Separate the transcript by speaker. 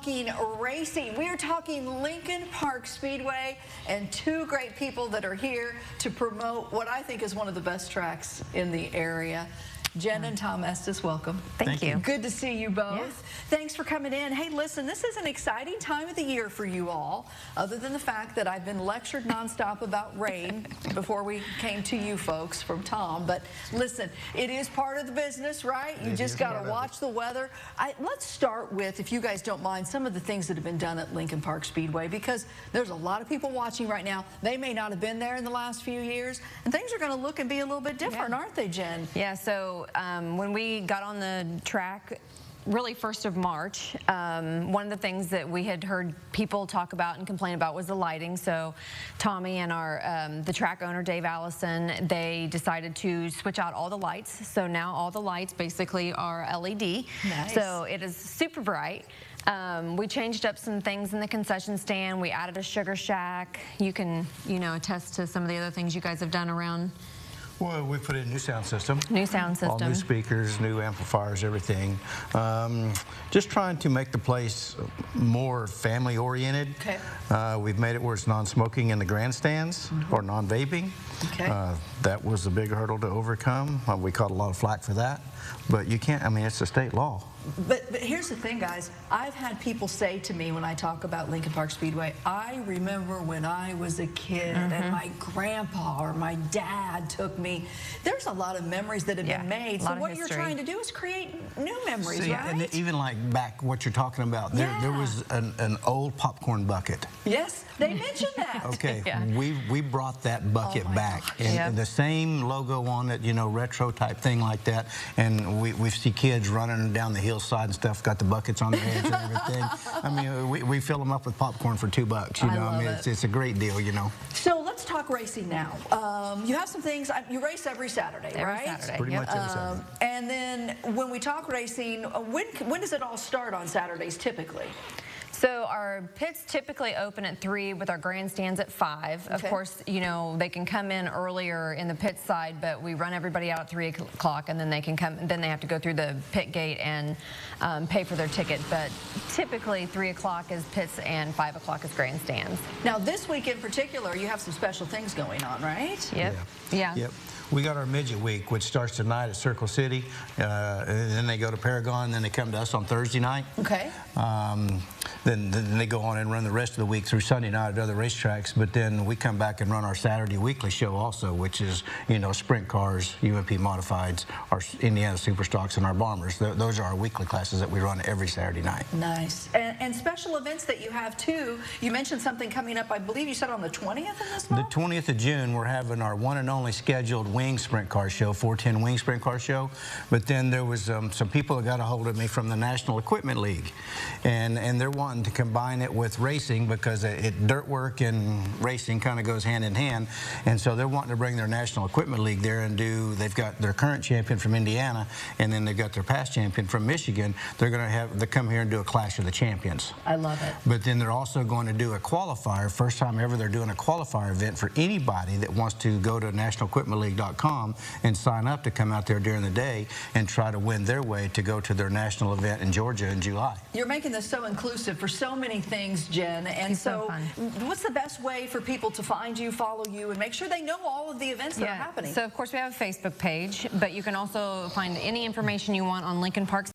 Speaker 1: talking racing. We are talking Lincoln Park Speedway and two great people that are here to promote what I think is one of the best tracks in the area. Jen and Tom Estes, welcome.
Speaker 2: Thank you.
Speaker 1: Good to see you both.
Speaker 2: Yeah.
Speaker 1: Thanks for coming in. Hey, listen, this is an exciting time of the year for you all, other than the fact that I've been lectured nonstop about rain before we came to you folks from Tom. But listen, it is part of the business, right? You just got to watch the weather. Let's start with, if you guys don't mind, some of the things that have been done at Lincoln Park Speedway, because there's a lot of people watching right now. They may not have been there in the llast few years, and things are going to look and be a little bit different, aren't they, Jen?
Speaker 2: Yeah, so when we got on the track, really 1st of March, one of the things that we had heard people talk about and complain about was the lighting. So Tommy and the track owner, Dave Allison, they decided to switch out all the lights. So now all the lights basically are LED.
Speaker 1: Nice.
Speaker 2: So it is super bright. We changed up some things in the concession stand. We added a sugar shack. You can, attest to some of the other things you guys have done around.
Speaker 3: Well, we put in a new sound system.
Speaker 2: New sound system.
Speaker 3: All new speakers, new amplifiers, everything. Just trying to make the place more family-oriented.
Speaker 1: Okay.
Speaker 3: We've made it where it's non-smoking in the grandstands or non-vaping.
Speaker 1: Okay.
Speaker 3: That was a big hurdle to overcome. We caught a lot of flack for that. But you can't, it's a state law.
Speaker 1: But here's the thing, guys. I've had people say to me when I talk about Lincoln Park Speedway, I remember when I was a kid and my grandpa or my dad took me. There's a lot of memories that have been made. So what you're trying to do is create new memories, right?
Speaker 3: And even like back what you're talking about, there was an old popcorn bucket.
Speaker 1: Yes, they mentioned that.
Speaker 3: Okay, we brought that bucket back. And the same logo on it, retro type thing like that. And we see kids running down the hillside and stuff, got the buckets on their heads and everything. We fill them up with popcorn for $2, it's a great deal,
Speaker 1: So let's talk racing now. You have some things, you race every Saturday, right?
Speaker 2: Saturday.
Speaker 3: Pretty much every Saturday.
Speaker 1: And then when we talk racing, when does it all start on Saturdays typically?
Speaker 2: So our pits typically open at 3 with our grandstands at 5. Of course, they can come in earlier in the pit side, but we run everybody out at 3 o'clock, and then they can come. Then they have to go through the pit gate and pay for their ticket. But typically 3 o'clock is pits and 5 o'clock is grandstands.
Speaker 1: Now this week in particular, you have some special things going on, right?
Speaker 2: Yep.
Speaker 3: Yep. We got our Midget Week, which starts tonight at Circle City. And then they go to Paragon, and then they come to us on Thursday night.
Speaker 1: Okay.
Speaker 3: Then they go on and run the rest of the week through Sunday night at other racetracks. But then we come back and run our Saturday weekly show also, which is, sprint cars, UMP Modifieds, our Indiana Super Stocks, and our Bombers. Those are our weekly classes that we run every Saturday night.
Speaker 1: Nice. And special events that you have, too. You mentioned something coming up, I believe you said on the 20th in this month?
Speaker 3: The 20th of June, we're having our one and only scheduled wing sprint car show, 410 wing sprint car show. But then there was some people that got a hold of me from the National Equipment League, and they're wanting to combine it with racing because dirt work and racing kind of goes hand in hand. And so they're wanting to bring their National Equipment League there and they've got their current champion from Indiana, and then they've got their past champion from Michigan. They're going to come here and do a Clash of the Champions.
Speaker 1: I love it.
Speaker 3: But then they're also going to do a qualifier. First time ever they're doing a qualifier event for anybody that wants to go to nationalequipmentleague.com and sign up to come out there during the day and try to win their way to go to their national event in Georgia in July.
Speaker 1: You're making this so inclusive for so many things, Jen. And so what's the best way for people to find you, follow you, and make sure they know all of the events that are happening?
Speaker 2: So of course we have a Facebook page, but you can also find any information you want on Lincoln Park